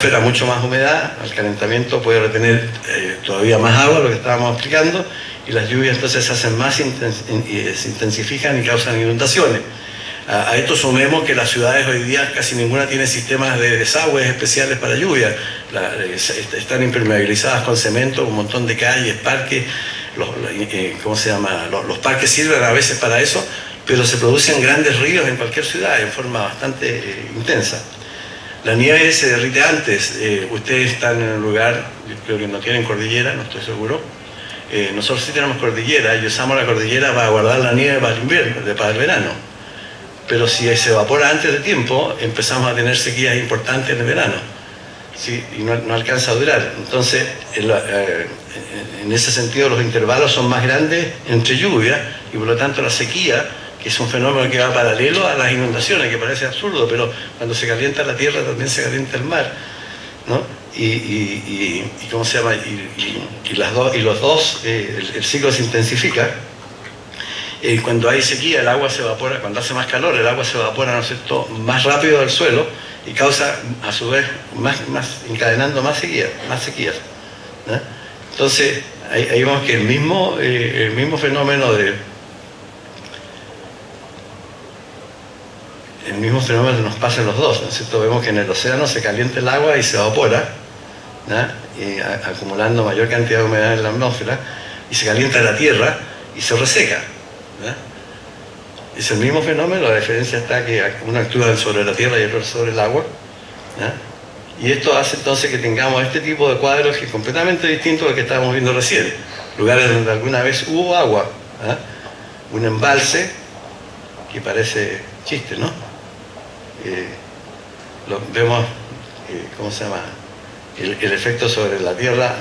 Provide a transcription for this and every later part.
Era mucho más humedad, el calentamiento puede retener todavía más agua, lo que estábamos explicando, y las lluvias entonces se hacen más, se intensifican y causan inundaciones. A esto sumemos que las ciudades hoy día casi ninguna tiene sistemas de desagües especiales para lluvia, están impermeabilizadas con cemento, un montón de calles, parques, los parques sirven a veces para eso, pero se producen grandes ríos en cualquier ciudad en forma bastante intensa. La nieve se derrite antes. Ustedes están en un lugar, yo creo que no tienen cordillera, no estoy seguro. Nosotros sí tenemos cordillera y usamos la cordillera para guardar la nieve para el invierno, para el verano. Pero si se evapora antes de tiempo, empezamos a tener sequías importantes en el verano. ¿Sí? Y no alcanza a durar. Entonces, en ese sentido, los intervalos son más grandes entre lluvias y por lo tanto la sequía, que es un fenómeno que va paralelo a las inundaciones, que parece absurdo, pero cuando se calienta la tierra también se calienta el mar, ¿no? ¿Cómo se llama? El ciclo se intensifica. Cuando hay sequía, el agua se evapora, cuando hace más calor, el agua se evapora, ¿no es cierto?, más rápido del suelo y causa, a su vez, encadenando más sequías, ¿no? Entonces, ahí vemos que el mismo fenómeno nos pasa en los dos, ¿no es cierto? Vemos que en el océano se calienta el agua y se evapora, ¿no? Acumulando mayor cantidad de humedad en la atmósfera, y se calienta la tierra y se reseca, ¿no? Es el mismo fenómeno, la diferencia está que uno actúa sobre la tierra y otro sobre el agua, ¿no? Y esto hace entonces que tengamos este tipo de cuadros que es completamente distinto al que estábamos viendo recién. Lugares donde alguna vez hubo agua, ¿no? Un embalse que parece chiste, ¿no? Vemos, ¿cómo se llama? El efecto sobre la tierra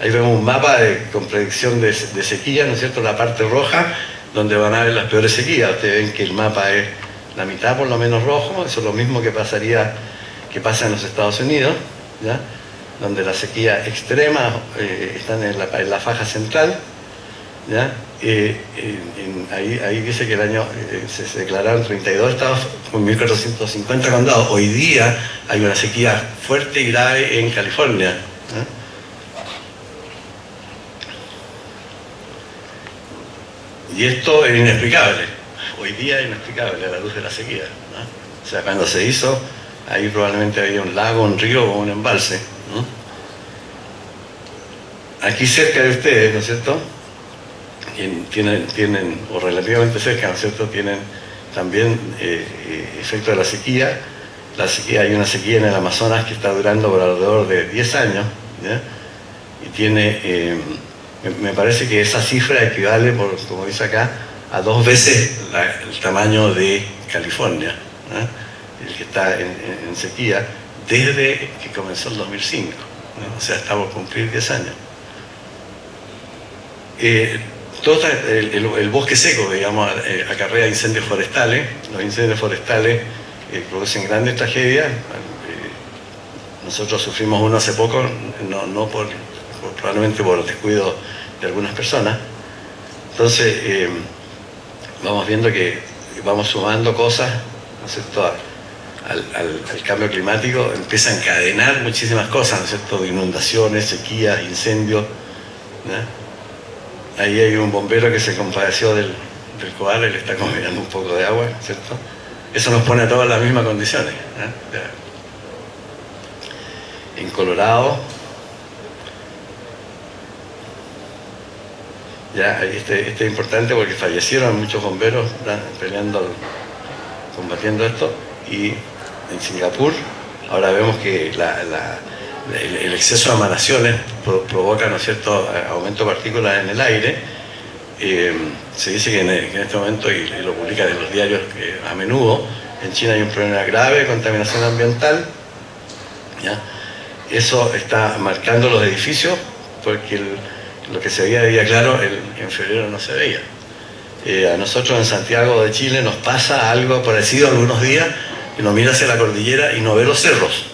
Ahí vemos un mapa con predicción de sequía, ¿no es cierto? La parte roja, donde van a haber las peores sequías. Ustedes ven que el mapa es la mitad por lo menos rojo, eso es lo mismo que pasa en los Estados Unidos, ¿ya? Donde la sequía extrema están en la faja central, ¿ya? Ahí dice que el año se declararon 32 estados con 1.450 condados. Hoy día hay una sequía fuerte y grave en California, ¿no? Y esto es inexplicable, hoy día es inexplicable a la luz de la sequía, ¿no? O sea, cuando se hizo, ahí probablemente había un lago, un río o un embalse, ¿no? Aquí cerca de ustedes, ¿no es cierto?, tienen, o relativamente cerca, ¿no es cierto?, tienen también efecto de la sequía. Hay una sequía en el Amazonas que está durando por alrededor de 10 años, ¿ya? Y tiene, me parece que esa cifra equivale, como dice acá, a 2 veces el tamaño de California, ¿no? El que está en sequía desde que comenzó el 2005, ¿no? O sea, estamos por cumplir 10 años. Todo el bosque seco, digamos, acarrea incendios forestales. Los incendios forestales producen grandes tragedias. Nosotros sufrimos uno hace poco, probablemente por descuido de algunas personas. Entonces, vamos viendo que vamos sumando cosas, ¿no es cierto?, al cambio climático. Empieza a encadenar muchísimas cosas, ¿no es cierto?, de inundaciones, sequías, incendios, ¿no? Ahí hay un bombero que se compadeció del koala y le está convidando un poco de agua, ¿cierto? Eso nos pone a todos en las mismas condiciones, ¿eh? En Colorado, ya, este es importante porque fallecieron muchos bomberos, ¿no?, combatiendo esto. Y en Singapur, ahora vemos que el exceso de emanaciones provoca, ¿no es cierto?, aumento de partículas en el aire. Se dice que en este momento, y lo publican en los diarios a menudo, en China hay un problema grave de contaminación ambiental, ¿ya? Eso está marcando los edificios porque lo que se veía de día claro en febrero no se veía. A nosotros en Santiago de Chile nos pasa algo parecido algunos días, que uno mira hacia la cordillera y no ve los cerros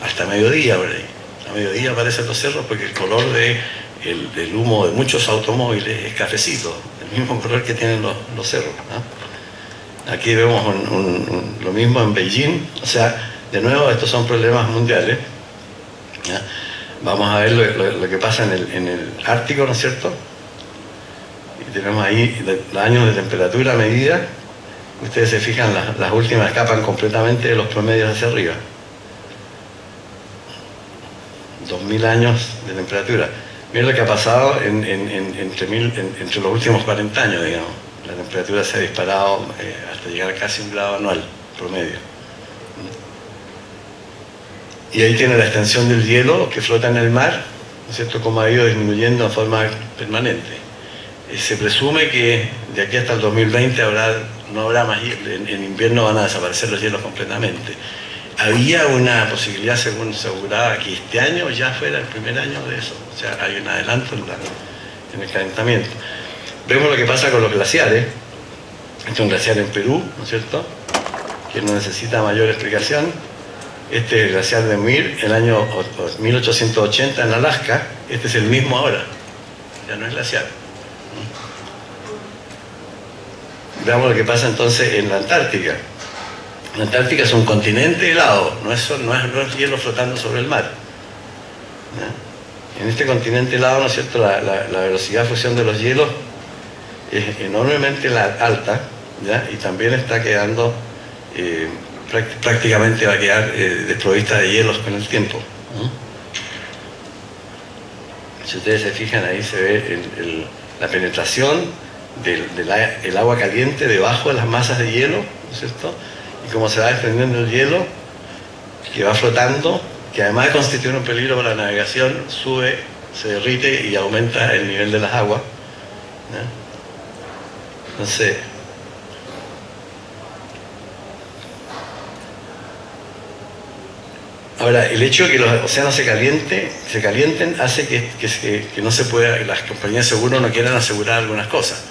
hasta mediodía por ahí. A mediodía aparecen los cerros porque el color del humo de muchos automóviles es cafecito, el mismo color que tienen los cerros, ¿no? Aquí vemos lo mismo en Beijing. O sea, de nuevo, estos son problemas mundiales, ¿ya? Vamos a ver lo que pasa en el Ártico, ¿no es cierto? Y tenemos ahí los años de temperatura medida. Ustedes se fijan, las últimas escapan completamente de los promedios hacia arriba. 2000 años de temperatura. Miren lo que ha pasado entre los últimos 40 años, digamos. La temperatura se ha disparado hasta llegar a casi 1 grado anual promedio. Y ahí tiene la extensión del hielo que flota en el mar, ¿no es cierto?, como ha ido disminuyendo de forma permanente. Se presume que de aquí hasta el 2020 no habrá más hielo, en invierno van a desaparecer los hielos completamente. Había una posibilidad, según se auguraba, que este año ya fuera el primer año de eso. O sea, hay un adelanto en el calentamiento. Vemos lo que pasa con los glaciares. Este es un glaciar en Perú, ¿no es cierto?, que no necesita mayor explicación. Este es el glaciar de Muir, el año 1880 en Alaska. Este es el mismo ahora. Ya no es glaciar. Veamos lo que pasa entonces en la Antártica. La Antártica es un continente helado, no es hielo flotando sobre el mar. ¿Ya? En este continente helado, ¿no es cierto?, la velocidad de fusión de los hielos es enormemente alta, ¿ya? Y también está quedando, prácticamente va a quedar desprovista de hielos con el tiempo. Si ustedes se fijan, ahí se ve la penetración del agua caliente debajo de las masas de hielo, ¿no es cierto?, y cómo se va desprendiendo el hielo, que va flotando, que además de constituir un peligro para la navegación, sube, se derrite y aumenta el nivel de las aguas. ¿Ya? Entonces, ahora, el hecho de que los océanos se calienten hace que no se pueda, las compañías de seguro no quieran asegurar algunas cosas.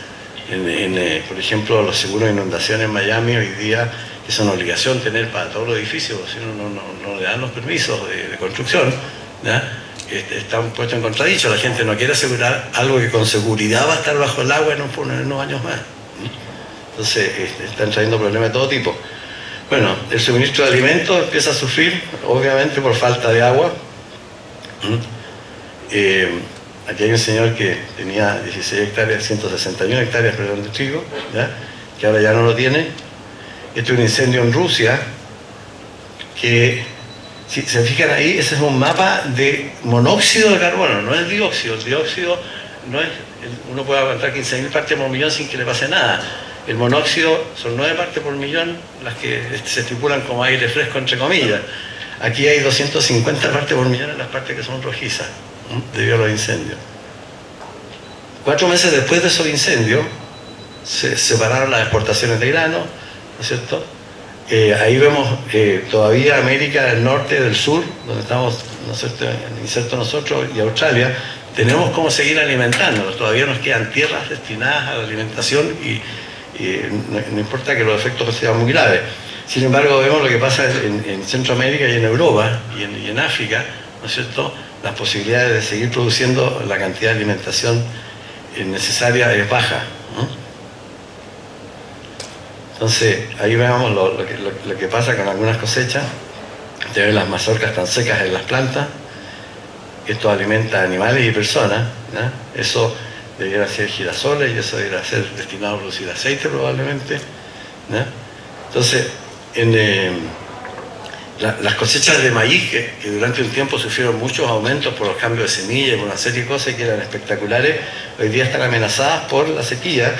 Por ejemplo, los seguros de inundación en Miami hoy día es una obligación tener para todos los edificios, si no le dan los permisos de construcción, ¿ya? Están puestos en contradicho. La gente no quiere asegurar algo que con seguridad va a estar bajo el agua en unos años más. Entonces, están trayendo problemas de todo tipo. Bueno, el suministro de alimentos empieza a sufrir, obviamente, por falta de agua. Aquí hay un señor que tenía 16 hectáreas, 161 hectáreas, perdón, de trigo, ¿ya?, que ahora ya no lo tiene. Este es un incendio en Rusia, que, si se fijan ahí, ese es un mapa de monóxido de carbono, no es dióxido. El dióxido no es, uno puede aguantar 15.000 partes por millón sin que le pase nada. El monóxido son 9 partes por millón las que se estipulan como aire fresco, entre comillas. Aquí hay 250 partes por millón en las partes que son rojizas, debido a los incendios. 4 meses después de esos incendios, se separaron las exportaciones de grano, ¿no es cierto? Ahí vemos todavía América del Norte, del Sur, donde estamos, ¿no es cierto?, insertos nosotros, y Australia. Tenemos cómo seguir alimentándonos. Todavía nos quedan tierras destinadas a la alimentación y no importa que los efectos sean muy graves. Sin embargo, vemos lo que pasa en Centroamérica y en Europa y en África, ¿no es cierto? Las posibilidades de seguir produciendo la cantidad de alimentación necesaria es baja, ¿no? Entonces, ahí vemos lo que pasa con algunas cosechas. Ustedes ven las mazorcas tan secas en las plantas. Esto alimenta animales y personas, ¿no? Eso debiera ser girasoles y eso debiera ser destinado a producir aceite probablemente, ¿no? Entonces, las cosechas de maíz, que durante un tiempo sufrieron muchos aumentos por los cambios de semilla y por una serie de cosas que eran espectaculares, hoy día están amenazadas por la sequía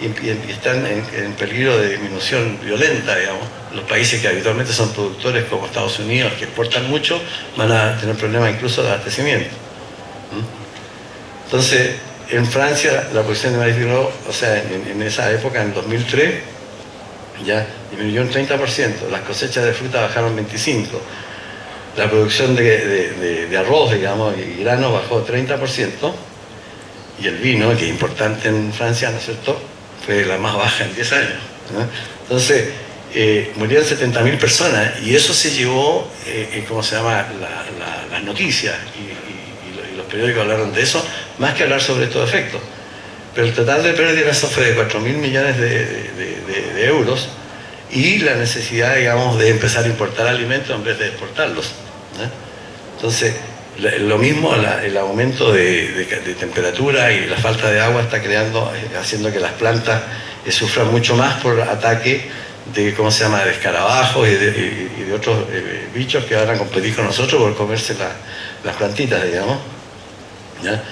y están en peligro de disminución violenta, digamos. Los países que habitualmente son productores, como Estados Unidos, que exportan mucho, van a tener problemas incluso de abastecimiento. Entonces, en Francia, la producción de maíz disminuyó, o sea, en esa época, en 2003, ya disminuyó un 30%, las cosechas de fruta bajaron 25%, la producción de arroz, digamos, y granos bajó 30%, y el vino, que es importante en Francia, ¿no es cierto?, fue la más baja en 10 años, ¿no? Entonces, murieron 70.000 personas, y eso se llevó, ¿cómo se llama?, las noticias, y los periódicos hablaron de eso, más que hablar sobre estos efectos. Pero el total de pérdidas fue de 4.000 millones de euros, y la necesidad, digamos, de empezar a importar alimentos en vez de exportarlos, ¿eh? Entonces, lo mismo, el aumento de temperatura y la falta de agua está creando, haciendo que las plantas sufran mucho más por ataque de, ¿cómo se llama?, de escarabajos y de otros bichos que van a competir con nosotros por comerse las plantitas, digamos, ¿ya?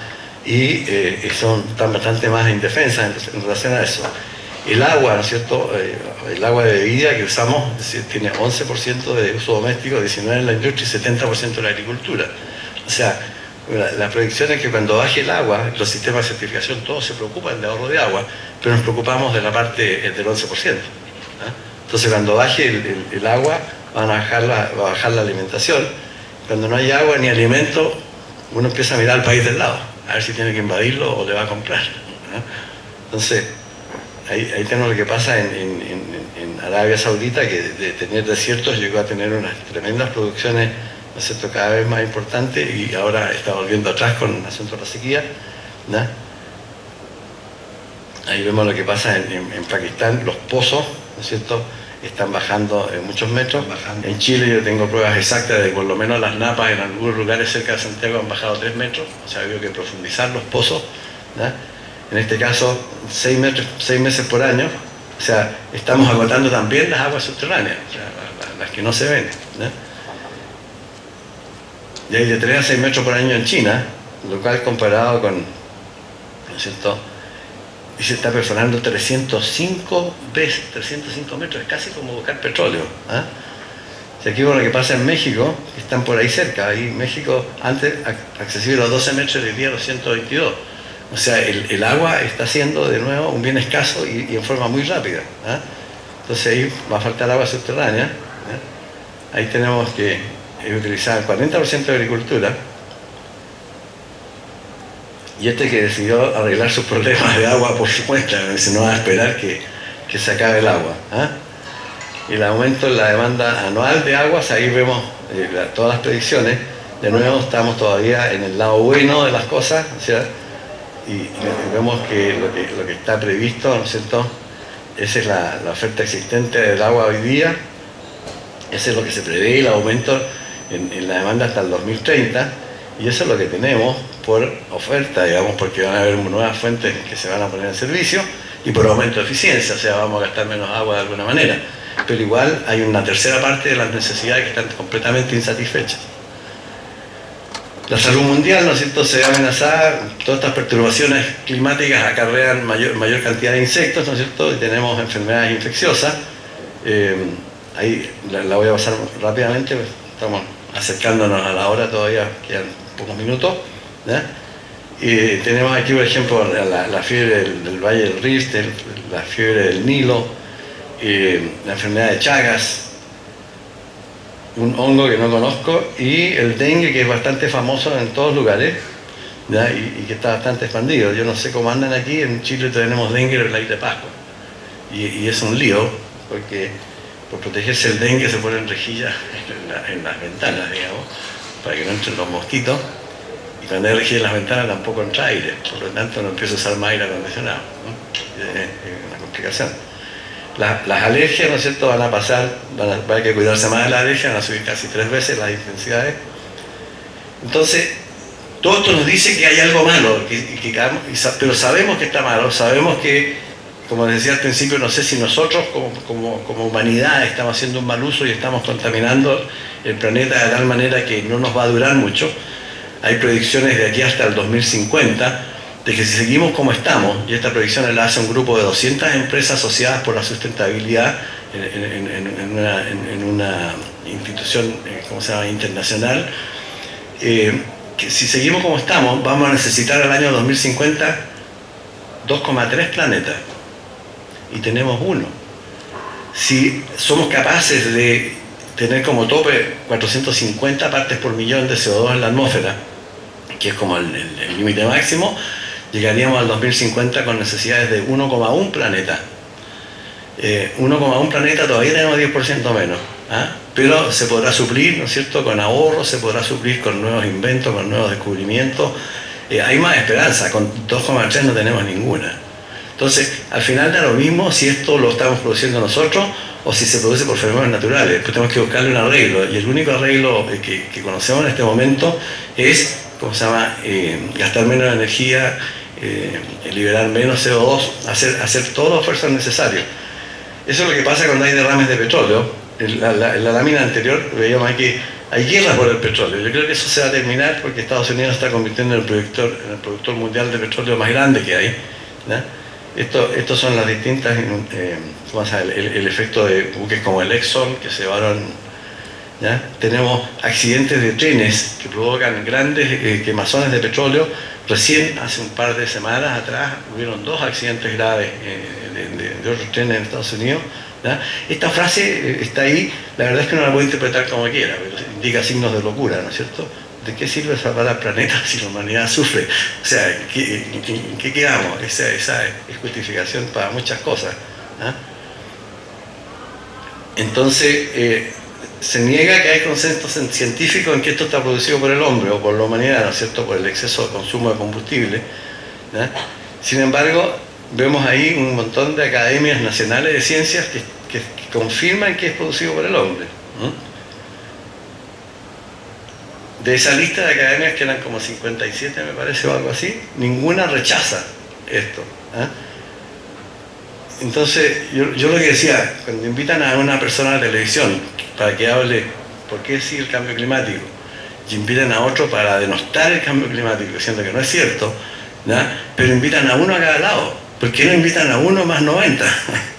Y están bastante más indefensas en relación a eso. El agua, ¿no es cierto?, el agua de bebida que usamos, es decir, tiene 11% de uso doméstico, 19% en la industria y 70% en la agricultura. O sea, la proyección es que cuando baje el agua, los sistemas de certificación todos se preocupan de ahorro de agua, pero nos preocupamos de la parte del 11%. Entonces, cuando baje el agua, va a bajar la alimentación. Cuando no hay agua ni alimento, uno empieza a mirar al país del lado, a ver si tiene que invadirlo o le va a comprar. Entonces, ahí tenemos lo que pasa en Arabia Saudita, que de tener desiertos llegó a tener unas tremendas producciones, ¿no es cierto?, cada vez más importantes, y ahora está volviendo atrás con el asunto de la sequía, ¿no? Ahí vemos lo que pasa en Pakistán, los pozos, ¿no es cierto?, están bajando en muchos metros. En Chile yo tengo pruebas exactas de que por lo menos las napas en algunos lugares cerca de Santiago han bajado 3 metros, o sea, ha habido que profundizar los pozos, ¿no? En este caso 6 meses por año, o sea, estamos agotando también las aguas subterráneas, o sea, las que no se ven, ¿no? Y hay de 3 a 6 metros por año en China, lo cual comparado con, ¿no es cierto?, y se está perforando 305 metros, es casi como buscar petróleo, ¿eh? Si aquí por lo que pasa en México, que están por ahí cerca, ahí México antes accesible a los 12 metros, hoy día a los 122. O sea, el agua está siendo de nuevo un bien escaso y en forma muy rápida, ¿eh? Entonces ahí va a faltar agua subterránea, ¿eh? Ahí tenemos que utilizar el 40% de agricultura. Y que decidió arreglar sus problemas de agua por su cuenta, no va a esperar que se acabe el agua, ¿eh? Y el aumento en la demanda anual de aguas, ahí vemos todas las predicciones. De nuevo estamos todavía en el lado bueno de las cosas, o sea, y vemos que lo que está previsto, ¿no es cierto?, esa es la oferta existente del agua hoy día, ese es lo que se prevé, el aumento en la demanda hasta el 2030, y eso es lo que tenemos por oferta, digamos, porque van a haber nuevas fuentes que se van a poner en servicio y por aumento de eficiencia, o sea, vamos a gastar menos agua de alguna manera. Pero igual hay una tercera parte de las necesidades que están completamente insatisfechas. La salud mundial, ¿no es cierto?, se ve amenazada, todas estas perturbaciones climáticas acarrean mayor cantidad de insectos, ¿no es cierto?, y tenemos enfermedades infecciosas. Ahí la voy a pasar rápidamente, estamos acercándonos a la hora todavía, quedan pocos minutos, ¿ya? Y tenemos aquí, por ejemplo, la fiebre del Valle del Rift, la fiebre del Nilo, la enfermedad de Chagas, un hongo que no conozco, y el dengue, que es bastante famoso en todos lugares, ¿ya? Y que está bastante expandido. Yo no sé cómo andan aquí, en Chile tenemos dengue en la isla de Pascua, y es un lío, porque por protegerse el dengue se ponen rejillas en las ventanas, digamos, para que no entren los mosquitos. Y cuando hay rejillas en las ventanas tampoco entra aire, por lo tanto no empiezo a usar más aire acondicionado, ¿no? Es una complicación. Las alergias, ¿no es cierto?, van a pasar, va a haber que cuidarse más de las alergias, van a subir casi 3 veces las intensidades. Entonces, todo esto nos dice que hay algo malo, pero sabemos que está malo, sabemos que, como les decía al principio, no sé si nosotros como humanidad estamos haciendo un mal uso y estamos contaminando el planeta de tal manera que no nos va a durar mucho. Hay predicciones de aquí hasta el 2050 de que si seguimos como estamos, y esta predicción la hace un grupo de 200 empresas asociadas por la sustentabilidad en una institución, ¿cómo se llama?, internacional, que si seguimos como estamos, vamos a necesitar al año 2050 2,3 planetas, y tenemos uno. Si somos capaces de tener como tope 450 partes por millón de CO2 en la atmósfera, que es como el límite máximo, llegaríamos al 2050 con necesidades de 1,1 planeta. 1,1 planeta todavía tenemos 10% menos, ¿eh? Pero se podrá suplir, ¿no es cierto?, con ahorros, se podrá suplir con nuevos inventos, con nuevos descubrimientos. Hay más esperanza, con 2,3 no tenemos ninguna. Entonces, al final da lo mismo si esto lo estamos produciendo nosotros o si se produce por fenómenos naturales. Después tenemos que buscarle un arreglo, y el único arreglo que conocemos en este momento es, ¿cómo se llama?, gastar menos energía, liberar menos CO2, hacer todos los esfuerzos necesarios. Eso es lo que pasa cuando hay derrames de petróleo. En la lámina anterior veíamos que hay guerra por el petróleo. Yo creo que eso se va a terminar porque Estados Unidos se está convirtiendo en el productor mundial de petróleo más grande que hay, ¿no? Estos son las distintas, ¿cómo se llama?, el efecto de buques como el Exxon que se llevaron, ¿ya? Tenemos accidentes de trenes que provocan grandes quemazones de petróleo. Recién, hace un par de semanas atrás, hubieron 2 accidentes graves de otros trenes en Estados Unidos, ¿ya? Esta frase está ahí, la verdad es que uno la puede interpretar como quiera, pero indica signos de locura, ¿no es cierto? ¿De qué sirve salvar al planeta si la humanidad sufre? O sea, ¿en qué quedamos? Esa es justificación para muchas cosas, ¿ah? Entonces, se niega que hay consenso científico en que esto está producido por el hombre o por la humanidad, ¿no es cierto?, por el exceso de consumo de combustible, ¿no? Sin embargo, vemos ahí un montón de academias nacionales de ciencias que confirman que es producido por el hombre, ¿no? De esa lista de academias, que eran como 57 me parece o algo así, ninguna rechaza esto, ¿eh? Entonces, yo lo que decía, cuando invitan a una persona a la televisión para que hable por qué sí el cambio climático, y invitan a otro para denostar el cambio climático, diciendo que no es cierto, ¿no?, pero invitan a uno a cada lado, ¿por qué no invitan a uno más 90?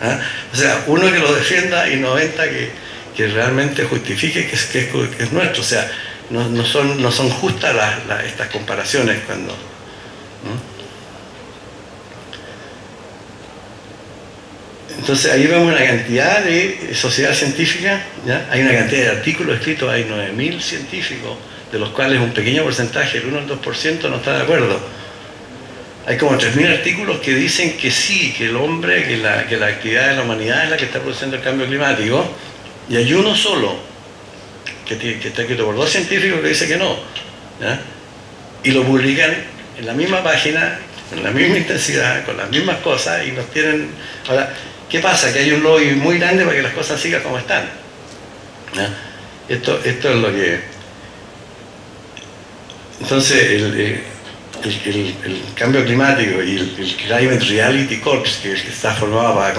¿Ah? O sea, uno que lo defienda y 90 que realmente justifique que es nuestro. O sea, no son justas estas comparaciones cuando... ¿no? Entonces ahí vemos una cantidad de sociedad científica, ¿ya? Hay una cantidad de artículos escritos, hay 9.000 científicos, de los cuales un pequeño porcentaje, el 1 al 2%, no está de acuerdo. Hay como 3.000 artículos que dicen que sí, que el hombre, que la actividad de la humanidad es la que está produciendo el cambio climático, y hay uno solo, que está escrito por 2 científicos, que dice que no, ¿ya? Y lo publican en la misma página, con la misma intensidad, con las mismas cosas, y nos tienen... Ahora, ¿qué pasa? Que hay un lobby muy grande para que las cosas sigan como están, ¿ya? Esto es lo que... Entonces, el cambio climático y el Climate Reality Corps, que está formado para